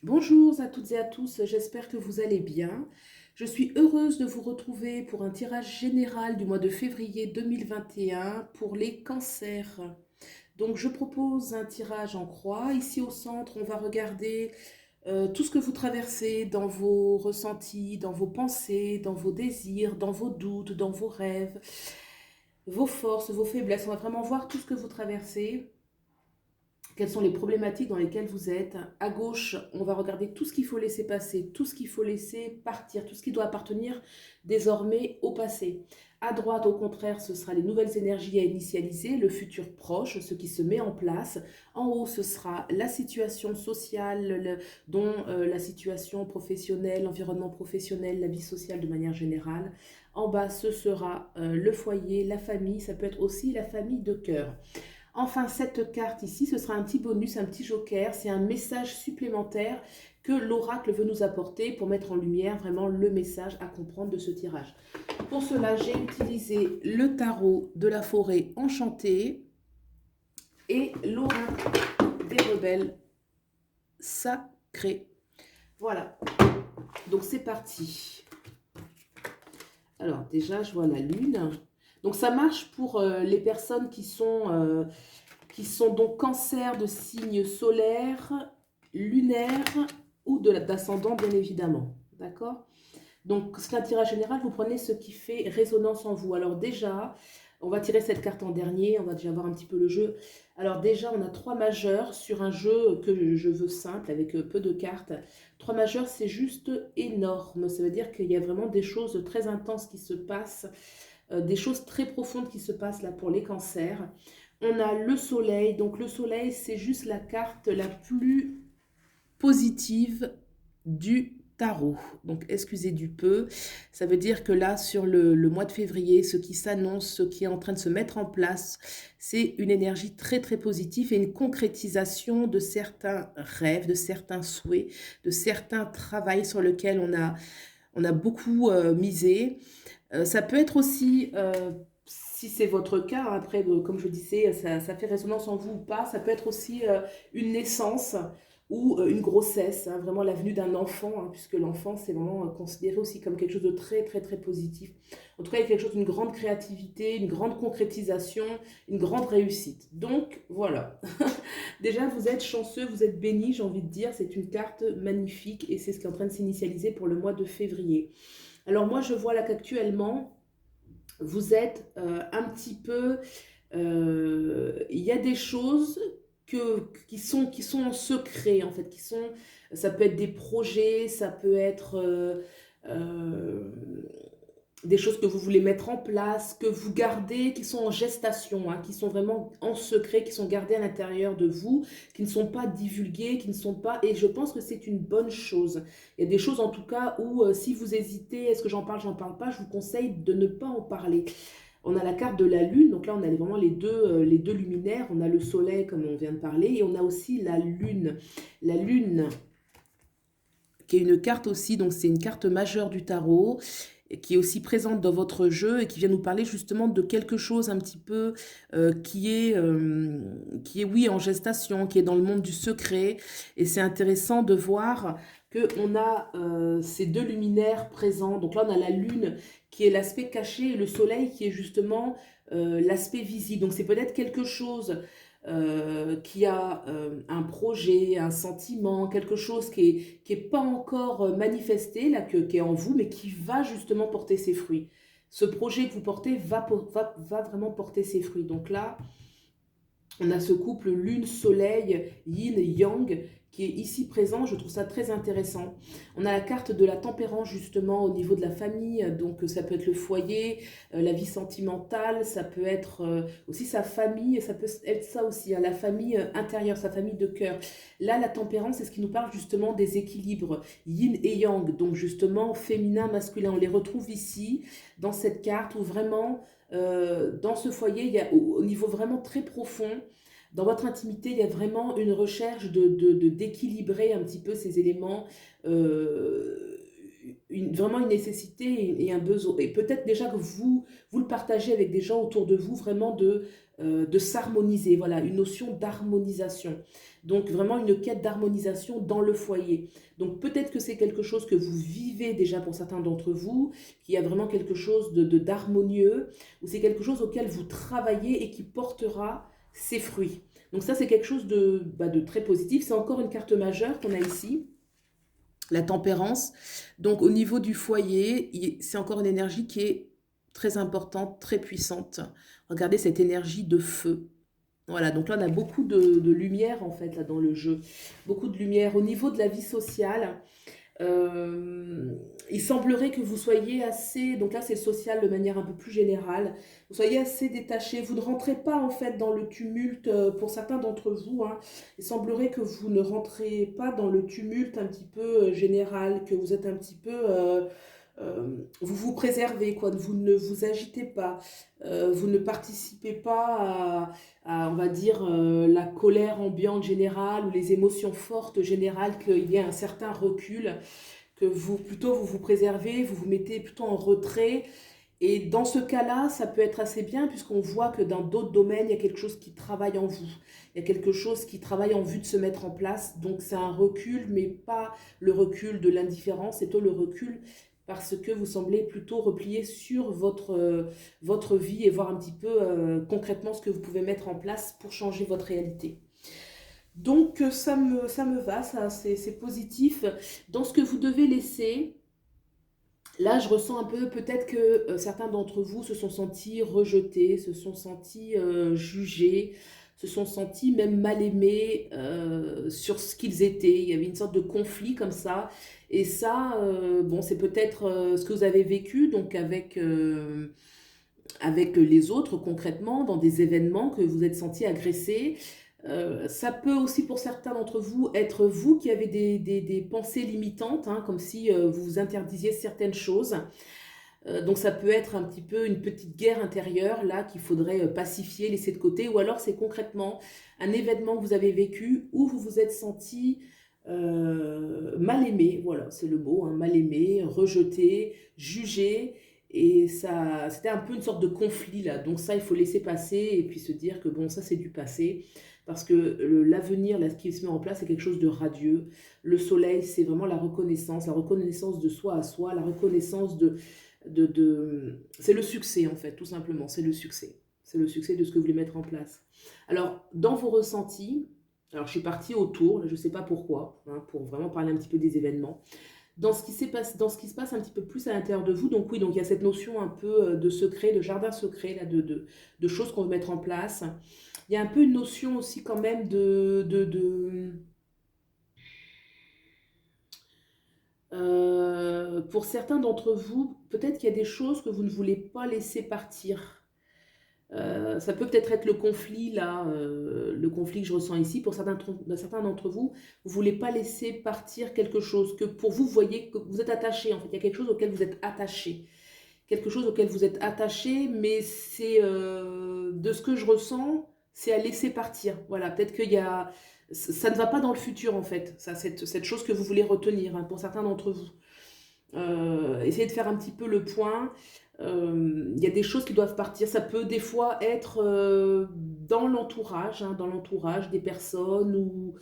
Bonjour à toutes et à tous, j'espère que vous allez bien. Je suis heureuse de vous retrouver pour un tirage général du mois de février 2021 pour les cancers. Donc je propose un tirage en croix. Ici au centre, on va regarder tout ce que vous traversez dans vos ressentis, dans vos pensées, dans vos désirs, dans vos doutes, dans vos rêves, vos forces, vos faiblesses. On va vraiment voir tout ce que vous traversez. Quelles sont les problématiques dans lesquelles vous êtes. À gauche, on va regarder tout ce qu'il faut laisser passer, tout ce qu'il faut laisser partir, tout ce qui doit appartenir désormais au passé. À droite, au contraire, ce sera les nouvelles énergies à initialiser, le futur proche, ce qui se met en place. En haut, ce sera la situation sociale, dont la situation professionnelle, l'environnement professionnel, la vie sociale de manière générale. En bas, ce sera le foyer, la famille, ça peut être aussi la famille de cœur. Enfin, cette carte ici, ce sera un petit bonus, un petit joker. C'est un message supplémentaire que l'oracle veut nous apporter pour mettre en lumière vraiment le message à comprendre de ce tirage. Pour cela, j'ai utilisé le tarot de la forêt enchantée et l'oracle des rebelles sacrés. Voilà, donc c'est parti. Alors déjà, je vois la lune. Donc ça marche pour les personnes qui sont donc cancer de signe solaire, lunaire ou d'ascendant bien évidemment. D'accord? Donc c'est un tirage général, vous prenez ce qui fait résonance en vous. Alors déjà, on va tirer cette carte en dernier, on va déjà voir un petit peu le jeu. Alors déjà, on a 3 majeurs sur un jeu que je veux simple, avec peu de cartes. 3 majeurs, c'est juste énorme. Ça veut dire qu'il y a vraiment des choses très intenses qui se passent, des choses très profondes qui se passent là pour les cancers. On a le soleil, donc le soleil, c'est juste la carte la plus positive du tarot. Donc excusez du peu, ça veut dire que là sur le mois de février, ce qui s'annonce, ce qui est en train de se mettre en place, c'est une énergie très très positive et une concrétisation de certains rêves, de certains souhaits, de certains travails sur lesquels on a beaucoup misé. Ça peut être aussi, si c'est votre cas, hein, après, comme je disais, ça fait résonance en vous ou pas, ça peut être aussi une naissance ou une grossesse, hein, vraiment la venue d'un enfant, hein, puisque l'enfant, c'est vraiment considéré aussi comme quelque chose de très, très, très positif. En tout cas, il y a quelque chose d'une grande créativité, une grande concrétisation, une grande réussite. Donc, voilà. Déjà, vous êtes chanceux, vous êtes béni, j'ai envie de dire. C'est une carte magnifique et c'est ce qui est en train de s'initialiser pour le mois de février. Alors moi, je vois là qu'actuellement, vous êtes un petit peu... Il y a des choses qui sont en secret, en fait, ça peut être des projets, ça peut être euh, des choses que vous voulez mettre en place, que vous gardez, qui sont en gestation, hein, qui sont vraiment en secret, qui sont gardées à l'intérieur de vous, qui ne sont pas divulguées, qui ne sont pas... Et je pense que c'est une bonne chose. Il y a des choses en tout cas où si vous hésitez, est-ce que j'en parle pas, je vous conseille de ne pas en parler. On a la carte de la lune, donc là on a vraiment les deux luminaires, on a le soleil comme on vient de parler, et on a aussi la lune. La lune qui est une carte aussi, donc c'est une carte majeure du tarot, qui est aussi présente dans votre jeu et qui vient nous parler justement de quelque chose un petit peu qui est, oui, en gestation, qui est dans le monde du secret. Et c'est intéressant de voir qu'on a ces deux luminaires présents. Donc là, on a la lune qui est l'aspect caché et le soleil qui est justement l'aspect visible. Donc c'est peut-être quelque chose qui a un projet, un sentiment, quelque chose qui est pas encore manifesté, là, qui est en vous, mais qui va justement porter ses fruits. Ce projet que vous portez va vraiment porter ses fruits. Donc là, on a ce couple lune-soleil, yin-yang, qui est ici présent. Je trouve ça très intéressant. On a la carte de la tempérance, justement, au niveau de la famille. Donc, ça peut être le foyer, la vie sentimentale, ça peut être aussi sa famille, et ça peut être ça aussi, hein, la famille intérieure, sa famille de cœur. Là, la tempérance, c'est ce qui nous parle justement des équilibres yin et yang. Donc, justement, féminin, masculin. On les retrouve ici, dans cette carte, où vraiment... dans ce foyer, il y a au niveau vraiment très profond, dans votre intimité, il y a vraiment une recherche d'équilibrer un petit peu ces éléments, vraiment une nécessité et un besoin. Et peut-être déjà que vous le partagez avec des gens autour de vous, vraiment de s'harmoniser, voilà, une notion d'harmonisation. Donc vraiment une quête d'harmonisation dans le foyer. Donc peut-être que c'est quelque chose que vous vivez déjà pour certains d'entre vous, qu'il y a vraiment quelque chose d'harmonieux, ou c'est quelque chose auquel vous travaillez et qui portera ses fruits. Donc ça c'est quelque chose de très positif. C'est encore une carte majeure qu'on a ici, la tempérance. Donc au niveau du foyer, c'est encore une énergie qui est très importante, très puissante. Regardez cette énergie de feu. Voilà, donc là on a beaucoup de lumière en fait là dans le jeu. Beaucoup de lumière. Au niveau de la vie sociale, euh, il semblerait que vous soyez assez, donc là c'est social de manière un peu plus générale, vous soyez assez détaché, vous ne rentrez pas en fait dans le tumulte, pour certains d'entre vous, hein, il semblerait que vous ne rentrez pas dans le tumulte un petit peu général, que vous êtes un petit peu, vous vous préservez, quoi, vous ne vous agitez pas, vous ne participez pas on va dire, la colère ambiante générale ou les émotions fortes générales, qu'il y a un certain recul, que vous, plutôt vous vous préservez, vous vous mettez plutôt en retrait. Et dans ce cas-là, ça peut être assez bien puisqu'on voit que dans d'autres domaines, il y a quelque chose qui travaille en vous. Il y a quelque chose qui travaille en vue de se mettre en place. Donc c'est un recul, mais pas le recul de l'indifférence, c'est plutôt le recul parce que vous semblez plutôt replier sur votre vie et voir un petit peu concrètement ce que vous pouvez mettre en place pour changer votre réalité. Donc ça me va, ça c'est positif. Dans ce que vous devez laisser, là je ressens un peu peut-être que certains d'entre vous se sont sentis rejetés, se sont sentis jugés, se sont sentis même mal aimés sur ce qu'ils étaient. Il y avait une sorte de conflit comme ça. Et ça, bon, c'est peut-être ce que vous avez vécu donc avec les autres concrètement, dans des événements que vous êtes sentis agressés. Ça peut aussi pour certains d'entre vous être vous qui avez des pensées limitantes, hein, comme si vous vous interdisiez certaines choses. Donc ça peut être un petit peu une petite guerre intérieure là qu'il faudrait pacifier, laisser de côté, ou alors c'est concrètement un événement que vous avez vécu où vous vous êtes senti mal aimé, voilà c'est le mot, hein, mal aimé, rejeté, jugé, et ça c'était un peu une sorte de conflit là, donc ça il faut laisser passer et puis se dire que bon ça c'est du passé, parce que l'avenir là ce qui se met en place c'est quelque chose de radieux. Le soleil c'est vraiment la reconnaissance de soi à soi, la reconnaissance c'est le succès en fait, tout simplement, c'est le succès. C'est le succès de ce que vous voulez mettre en place. Alors, dans vos ressentis, alors je suis partie autour, je ne sais pas pourquoi, hein, pour vraiment parler un petit peu des événements. Dans ce qui se passe un petit peu plus à l'intérieur de vous, donc oui, donc il y a cette notion un peu de secret, de jardin secret, là, de choses qu'on veut mettre en place. Il y a un peu une notion aussi quand même pour certains d'entre vous, peut-être qu'il y a des choses que vous ne voulez pas laisser partir. Ça peut peut-être être le conflit, là, le conflit que je ressens ici. Pour certains d'entre vous, vous ne voulez pas laisser partir quelque chose que pour vous, vous voyez que vous êtes attaché. En fait, il y a quelque chose auquel vous êtes attaché. Quelque chose auquel vous êtes attaché, mais c'est de ce que je ressens, c'est à laisser partir. Voilà, peut-être qu'il y a... Ça ne va pas dans le futur, en fait, ça, cette chose que vous voulez retenir, hein, pour certains d'entre vous. Essayez de faire un petit peu le point. Il y a des choses qui doivent partir. Ça peut des fois être dans l'entourage, hein, dans l'entourage des personnes, ou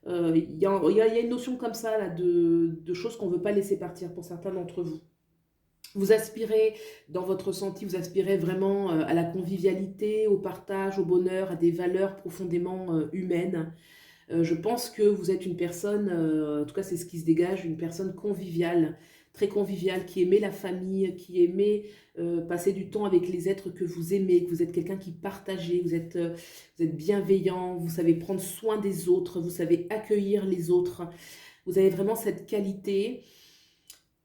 il y a une notion comme ça là, de choses qu'on ne veut pas laisser partir pour certains d'entre vous. Vous aspirez, dans votre ressenti, vous aspirez vraiment à la convivialité, au partage, au bonheur, à des valeurs profondément humaines. Je pense que vous êtes une personne, en tout cas c'est ce qui se dégage, une personne conviviale, très conviviale, qui aimait la famille, qui aimait passer du temps avec les êtres que vous aimez, que vous êtes quelqu'un qui partagez, vous êtes bienveillant, vous savez prendre soin des autres, vous savez accueillir les autres, vous avez vraiment cette qualité.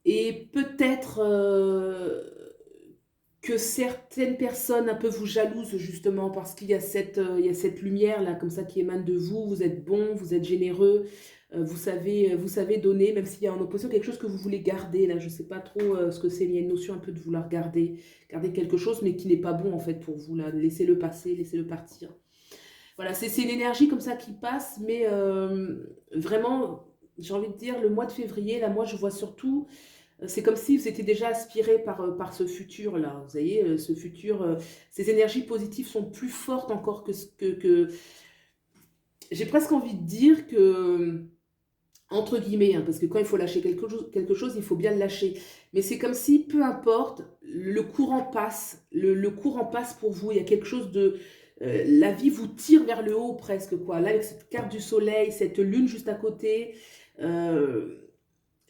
Et peut-être que certaines personnes un peu vous jalousent justement parce qu'il y a il y a cette lumière là comme ça qui émane de vous, vous êtes bon, vous êtes généreux, vous savez donner, même s'il y a en opposition quelque chose que vous voulez garder, là je ne sais pas trop ce que c'est, il y a une notion un peu de vouloir garder quelque chose mais qui n'est pas bon en fait pour vous, là, laissez-le passer, laissez-le partir. Voilà, c'est une énergie comme ça qui passe, mais vraiment, j'ai envie de dire, le mois de février, là moi je vois surtout C'est comme si vous étiez déjà aspiré par ce futur-là. Vous voyez, ce futur, ces énergies positives sont plus fortes encore que... J'ai presque envie de dire que, entre guillemets, hein, parce que quand il faut lâcher quelque chose, il faut bien le lâcher. Mais c'est comme si, peu importe, le courant passe, le courant passe pour vous. Il y a quelque chose de... la vie vous tire vers le haut presque, quoi. Là, avec cette carte du soleil, cette lune juste à côté...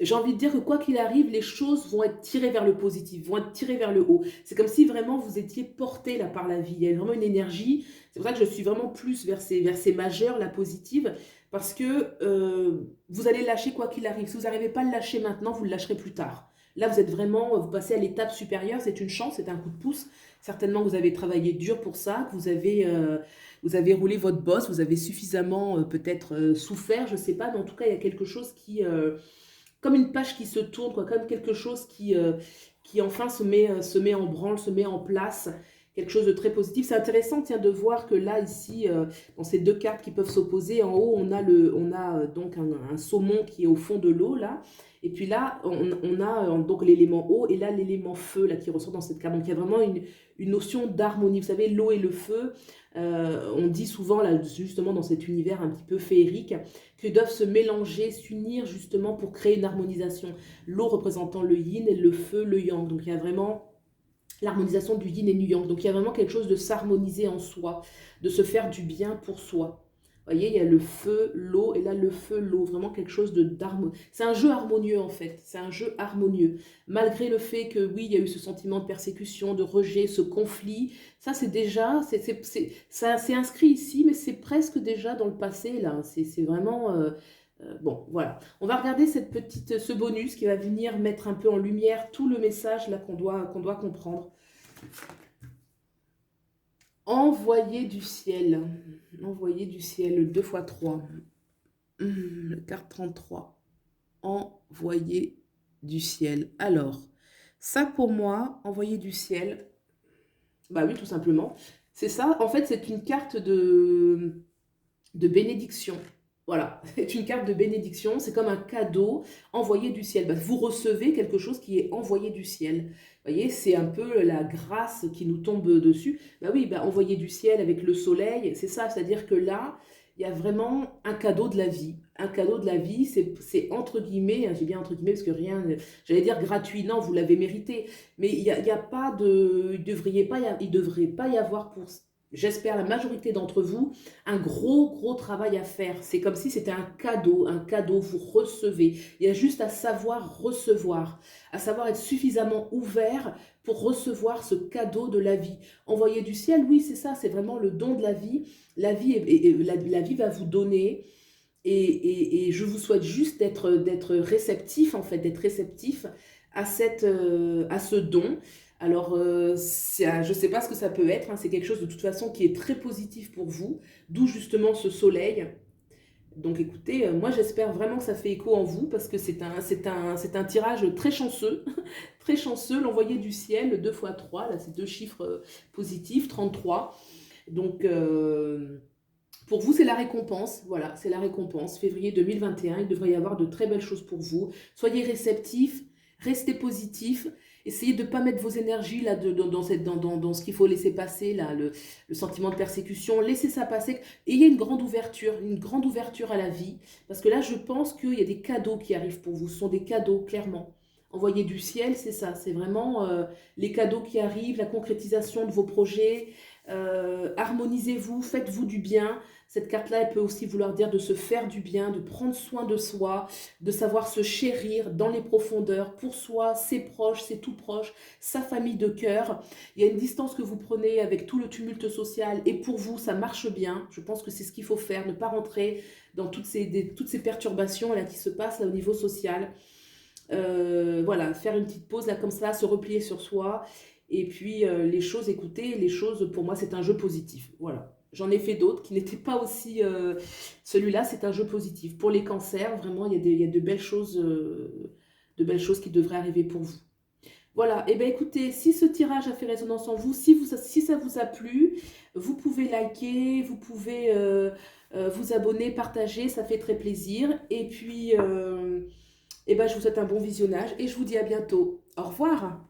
j'ai envie de dire que quoi qu'il arrive, les choses vont être tirées vers le positif, vont être tirées vers le haut. C'est comme si vraiment vous étiez porté là par la vie. Il y a vraiment une énergie. C'est pour ça que je suis vraiment plus vers ces majeures, la positive, parce que vous allez lâcher quoi qu'il arrive. Si vous n'arrivez pas à le lâcher maintenant, vous le lâcherez plus tard. Là, vous êtes vraiment, vous passez à l'étape supérieure, c'est une chance, c'est un coup de pouce. Certainement, vous avez travaillé dur pour ça, que vous avez roulé votre bosse, vous avez suffisamment peut-être souffert, je ne sais pas, mais en tout cas, il y a quelque chose comme une page qui se tourne, quoi, comme quelque chose qui enfin se met en branle, se met en place, quelque chose de très positif. C'est intéressant, tiens, de voir que là, ici, dans ces deux cartes qui peuvent s'opposer, en haut, on a donc un saumon qui est au fond de l'eau, là, et puis là, on a donc l'élément eau, et là, l'élément feu, là, qui ressort dans cette carte. Donc, il y a vraiment une notion d'harmonie. Vous savez, l'eau et le feu, on dit souvent, là, justement, dans cet univers un petit peu féerique, que doivent se mélanger, s'unir justement pour créer une harmonisation. L'eau représentant le yin et le feu, le yang. Donc il y a vraiment l'harmonisation du yin et du yang. Donc il y a vraiment quelque chose de s'harmoniser en soi, de se faire du bien pour soi. Vous voyez, il y a le feu, l'eau, et là le feu, l'eau, vraiment quelque chose d'harmonieux. C'est un jeu harmonieux en fait, c'est un jeu harmonieux. Malgré le fait que oui, il y a eu ce sentiment de persécution, de rejet, ce conflit, ça c'est déjà, ça c'est inscrit ici, mais c'est presque déjà dans le passé là. C'est vraiment... bon, voilà. On va regarder ce bonus qui va venir mettre un peu en lumière tout le message là qu'on doit comprendre. Envoyer du ciel. Envoyer du ciel, 2 fois 3. Carte 33. Envoyer du ciel. Alors, ça pour moi, envoyer du ciel, bah oui, tout simplement. C'est ça, en fait, c'est une carte de bénédiction. Voilà, c'est une carte de bénédiction, c'est comme un cadeau envoyé du ciel. Bah, vous recevez quelque chose qui est envoyé du ciel. Vous voyez, c'est un peu la grâce qui nous tombe dessus. Bah oui, bah, envoyé du ciel avec le soleil, c'est ça, c'est-à-dire que là, il y a vraiment un cadeau de la vie. Un cadeau de la vie, c'est entre guillemets, hein, j'ai bien entre guillemets parce que rien, j'allais dire gratuit, non, vous l'avez mérité. Mais il y a pas de, il devrait pas y avoir pour, j'espère la majorité d'entre vous, un gros travail à faire. C'est comme si c'était un cadeau, vous recevez. Il y a juste à savoir recevoir, à savoir être suffisamment ouvert pour recevoir ce cadeau de la vie. Envoyer du ciel, oui, c'est ça, c'est vraiment le don de la vie. La vie, la vie va vous donner, et je vous souhaite juste d'être réceptif, en fait, d'être réceptif à ce don. Alors, je ne sais pas ce que ça peut être, hein, c'est quelque chose de toute façon qui est très positif pour vous, d'où justement ce soleil. Donc écoutez, moi j'espère vraiment que ça fait écho en vous, parce que c'est un tirage très chanceux, très chanceux, l'envoyé du ciel, 2 fois 3, là c'est 2 chiffres positifs, 33. Donc pour vous c'est la récompense, voilà, c'est la récompense. Février 2021, il devrait y avoir de très belles choses pour vous. Soyez réceptifs, restez positifs. Essayez de ne pas mettre vos énergies là, dans ce qu'il faut laisser passer, là, le sentiment de persécution. Laissez ça passer. Et il y a une grande ouverture à la vie. Parce que là, je pense qu'il y a des cadeaux qui arrivent pour vous. Ce sont des cadeaux, clairement. Envoyer du ciel, c'est ça. C'est vraiment les cadeaux qui arrivent, la concrétisation de vos projets. Harmonisez-vous, faites-vous du bien. Cette carte-là, elle peut aussi vouloir dire de se faire du bien, de prendre soin de soi, de savoir se chérir dans les profondeurs, pour soi, ses proches, ses tout proches, sa famille de cœur. Il y a une distance que vous prenez avec tout le tumulte social, et pour vous, ça marche bien. Je pense que c'est ce qu'il faut faire, ne pas rentrer dans toutes ces perturbations là, qui se passent là, au niveau social. Voilà, faire une petite pause là comme ça, se replier sur soi. Et puis les choses, écoutez, les choses, pour moi, c'est un jeu positif. Voilà. J'en ai fait d'autres qui n'étaient pas aussi... celui-là, c'est un jeu positif. Pour les cancers, vraiment, il y a de belles choses qui devraient arriver pour vous. Voilà, et bien écoutez, si ce tirage a fait résonance en vous, si ça vous a plu, vous pouvez liker, vous pouvez vous abonner, partager, ça fait très plaisir. Et puis Et ben, je vous souhaite un bon visionnage et je vous dis à bientôt. Au revoir.